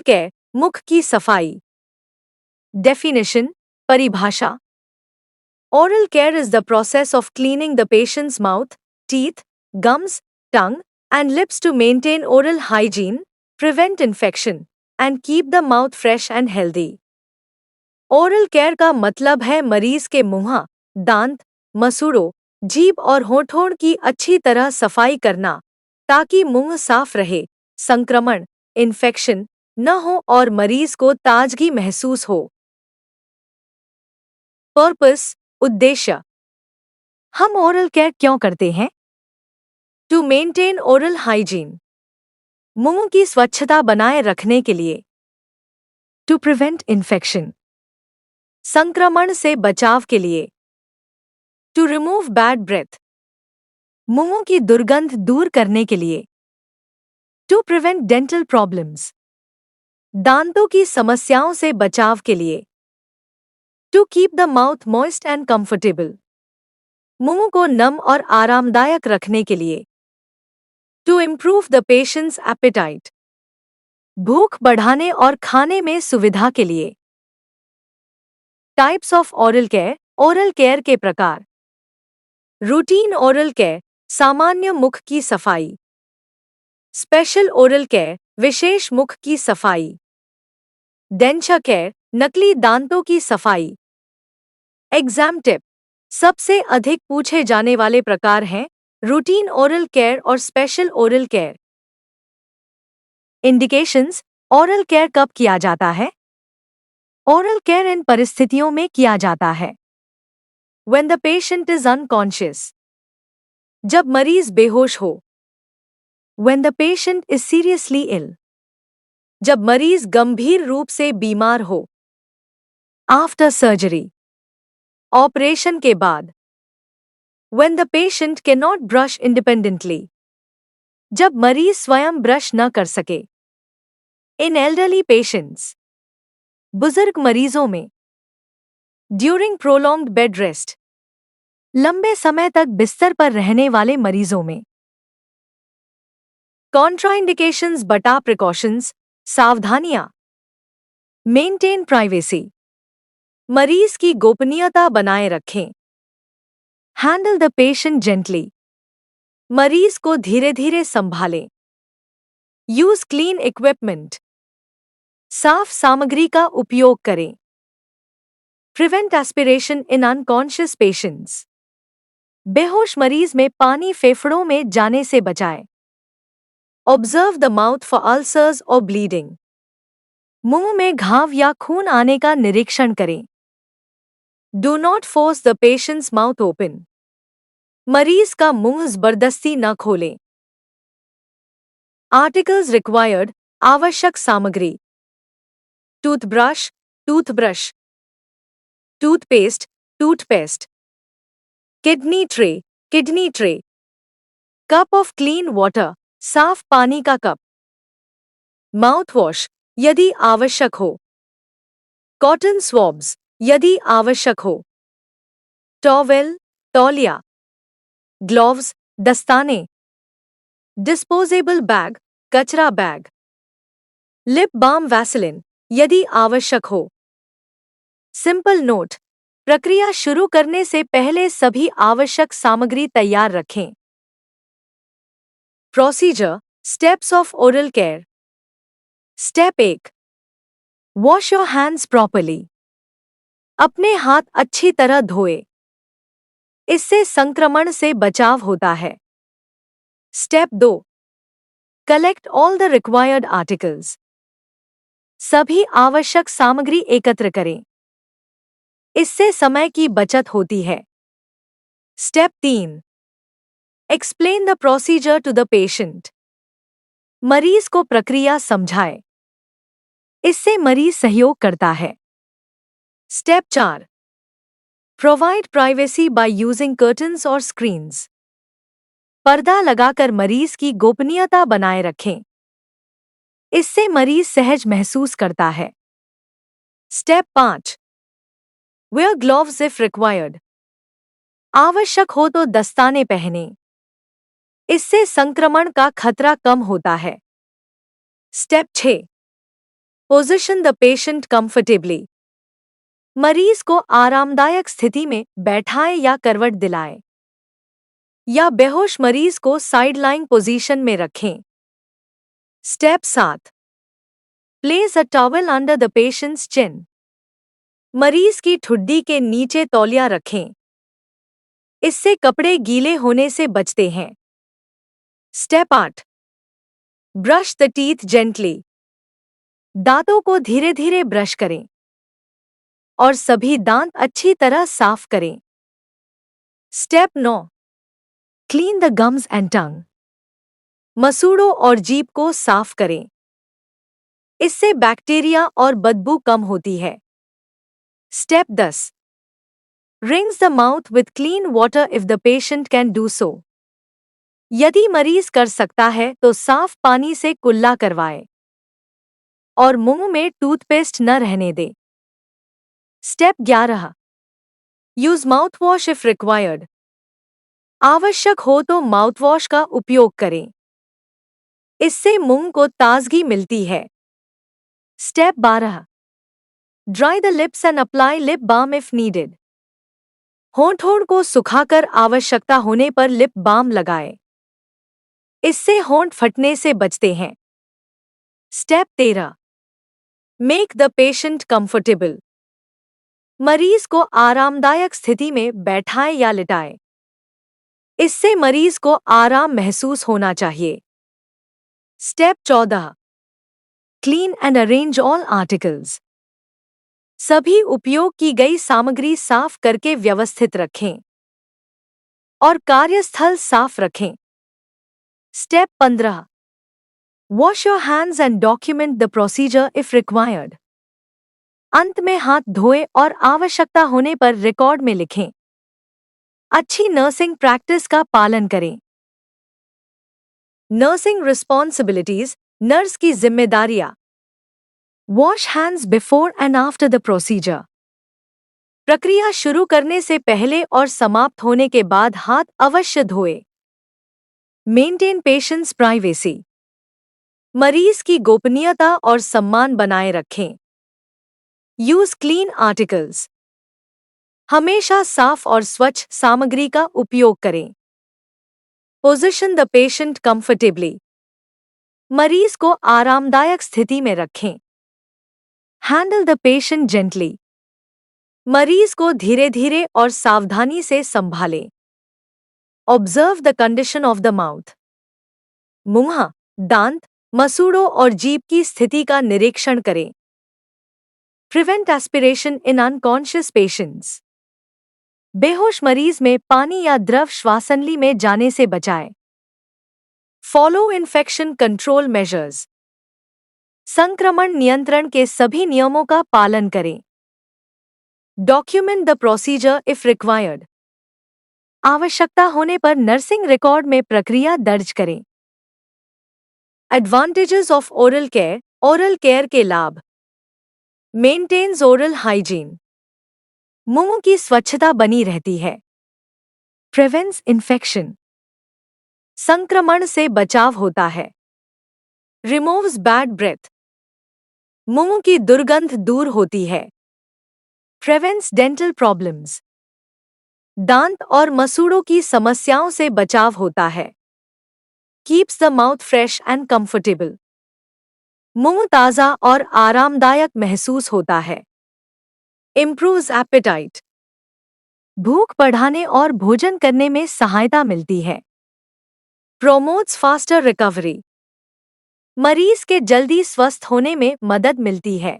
Oral care, मुख की सफाई। डेफिनेशन, परिभाषा। Oral care is the process of cleaning the patient's mouth, teeth, gums, tongue, and lips to maintain oral hygiene, prevent infection, and keep the mouth fresh and healthy. Oral care का मतलब है मरीज के मुंह, दांत, मसूड़ों, जीभ और होठों की अच्छी तरह सफाई करना, ताकि मुंह साफ रहे, संक्रमण, इन्फेक्शन न हो और मरीज को ताजगी महसूस हो। पर्पस, उद्देश्य। हम ओरल केयर क्यों करते हैं? टू मेंटेन ओरल हाइजीन, मुंह की स्वच्छता बनाए रखने के लिए। टू प्रिवेंट इन्फेक्शन, संक्रमण से बचाव के लिए। टू रिमूव बैड ब्रेथ, मुंह की दुर्गंध दूर करने के लिए। टू प्रिवेंट डेंटल प्रॉब्लम्स, दांतों की समस्याओं से बचाव के लिए। To keep the mouth moist and comfortable, मुंह को नम और आरामदायक रखने के लिए। To improve the patient's appetite, भूख बढ़ाने और खाने में सुविधा के लिए। Types of oral care, oral care के प्रकार। रूटीन ओरल केयर, सामान्य मुख की सफाई। स्पेशल ओरल केयर, विशेष मुख की सफाई। डेंचर केयर, नकली दांतों की सफाई। एग्जाम टिप, सबसे अधिक पूछे जाने वाले प्रकार हैं रूटीन ओरल केयर और special oral care. Indications, oral care कब किया जाता है? ओरल केयर इन परिस्थितियों में किया जाता है। When the patient is unconscious, जब मरीज बेहोश हो। When the patient is seriously ill, जब मरीज गंभीर रूप से बीमार हो। After surgery, ऑपरेशन के बाद। When the patient cannot brush independently, जब मरीज स्वयं ब्रश न कर सके। In elderly patients, बुजुर्ग मरीजों में। During prolonged bed rest, लंबे समय तक बिस्तर पर रहने वाले मरीजों में। कॉन्ट्राइंडिकेशंस बटा प्रिकॉशंस, सावधानियां। मेंटेन प्राइवेसी, मरीज की गोपनीयता बनाए रखें। हैंडल द पेशेंट जेंटली, मरीज को धीरे धीरे संभालें। यूज क्लीन इक्विपमेंट, साफ सामग्री का उपयोग करें। Prevent aspiration in unconscious patients, बेहोश मरीज में पानी फेफड़ों में जाने से बचाएं। Observe the mouth for ulcers और ब्लीडिंग, मुंह में घाव या खून आने का निरीक्षण करें। Do not force the patients mouth open, मरीज का मुंह जबरदस्ती न खोलें। आर्टिकल्स रिक्वायर्ड, आवश्यक सामग्री। Toothbrush, toothbrush. Toothpaste, toothpaste. Kidney tray, kidney tray. Cup of clean water, साफ पानी का कप। माउथ वॉश, यदि आवश्यक हो। कॉटन स्वॉब्स, यदि आवश्यक हो। टॉवेल, तौलिया। ग्लोव्स, दस्ताने। डिस्पोजेबल बैग, कचरा बैग। लिप बाम वैसलिन, यदि आवश्यक हो। सिंपल नोट, प्रक्रिया शुरू करने से पहले सभी आवश्यक सामग्री तैयार रखें। Procedure, steps of oral care. Step 1, wash your hands properly, अपने हाथ अच्छी तरह धोए, इससे संक्रमण से बचाव होता है। Step 2, collect all the required articles, सभी आवश्यक सामग्री एकत्र करें, इससे समय की बचत होती है। Step 3, explain the procedure to the patient, मरीज को प्रक्रिया समझाएं, इससे मरीज सहयोग करता है। Step 4, provide privacy by using curtains और स्क्रीन्स, पर्दा लगाकर मरीज की गोपनीयता बनाए रखें, इससे मरीज सहज महसूस करता है। Step 5, wear gloves if required, आवश्यक हो तो दस्ताने पहने, इससे संक्रमण का खतरा कम होता है। Step 6, position the patient comfortably. मरीज को आरामदायक स्थिति में बैठाएं या करवट दिलाएं, या बेहोश मरीज को साइडलाइन पोजीशन में रखें। Step 7। Place a towel under the patient's chin. मरीज की ठुड्डी के नीचे तौलिया रखें, इससे कपड़े गीले होने से बचते हैं। Step 8। Brush the teeth gently. दांतों को धीरे धीरे ब्रश करें और सभी दांत अच्छी तरह साफ करें। Step 9। Clean the gums and tongue. मसूड़ों और जीभ को साफ करें, इससे बैक्टीरिया और बदबू कम होती है। Step 10। Rinse the mouth with clean water if the patient can do so. यदि मरीज कर सकता है तो साफ पानी से कुल्ला करवाएं और मुंह में टूथपेस्ट न रहने दें। Step 11। Use mouthwash if required. आवश्यक हो तो माउथवॉश का उपयोग करें, इससे मुंह को ताजगी मिलती है। Step 12। Dry the lips and apply lip balm if needed. होंठ को सुखाकर आवश्यकता होने पर लिप बाम लगाएं, इससे होंठ फटने से बचते हैं। Step 13। Make the patient comfortable. मरीज को आरामदायक स्थिति में बैठाएं या लिटाएं, इससे मरीज को आराम महसूस होना चाहिए। Step 14। Clean and arrange all articles. सभी उपयोग की गई सामग्री साफ करके व्यवस्थित रखें और कार्यस्थल साफ रखें। Step 15। Wash your hands and document the procedure if required. अंत में हाथ धोएं और आवश्यकता होने पर रिकॉर्ड में लिखें। अच्छी नर्सिंग प्रैक्टिस का पालन करें। Nursing responsibilities. नर्स की जिम्मेदारियां। Wash hands before and after the procedure. प्रक्रिया शुरू करने से पहले और समाप्त होने के बाद हाथ अवश्य धोएं। Maintain patient's privacy. मरीज की गोपनीयता और सम्मान बनाए रखें। Use clean articles. हमेशा साफ और स्वच्छ सामग्री का उपयोग करें। Position the patient comfortably. मरीज को आरामदायक स्थिति में रखें। Handle the patient gently. मरीज को धीरे धीरे और सावधानी से संभालें। Observe the condition of the mouth. मुंह, दांत, मसूड़ों और जीभ की स्थिति का निरीक्षण करें। Prevent aspiration in unconscious patients. बेहोश मरीज में पानी या द्रव श्वासनली में जाने से बचाएं। Follow infection control measures. संक्रमण नियंत्रण के सभी नियमों का पालन करें। Document the procedure if required. आवश्यकता होने पर नर्सिंग रिकॉर्ड में प्रक्रिया दर्ज करें। Advantages of oral care. Oral care के लाभ। Maintains oral hygiene. मुंह की स्वच्छता बनी रहती है। Prevents infection. संक्रमण से बचाव होता है। Removes bad breath. मुंह की दुर्गंध दूर होती है। Prevents dental problems. दांत और मसूड़ों की समस्याओं से बचाव होता है। Keeps the mouth fresh and comfortable. मुंह ताज़ा और आरामदायक महसूस होता है। Improves appetite. भूख बढ़ाने और भोजन करने में सहायता मिलती है। Promotes faster recovery. मरीज के जल्दी स्वस्थ होने में मदद मिलती है।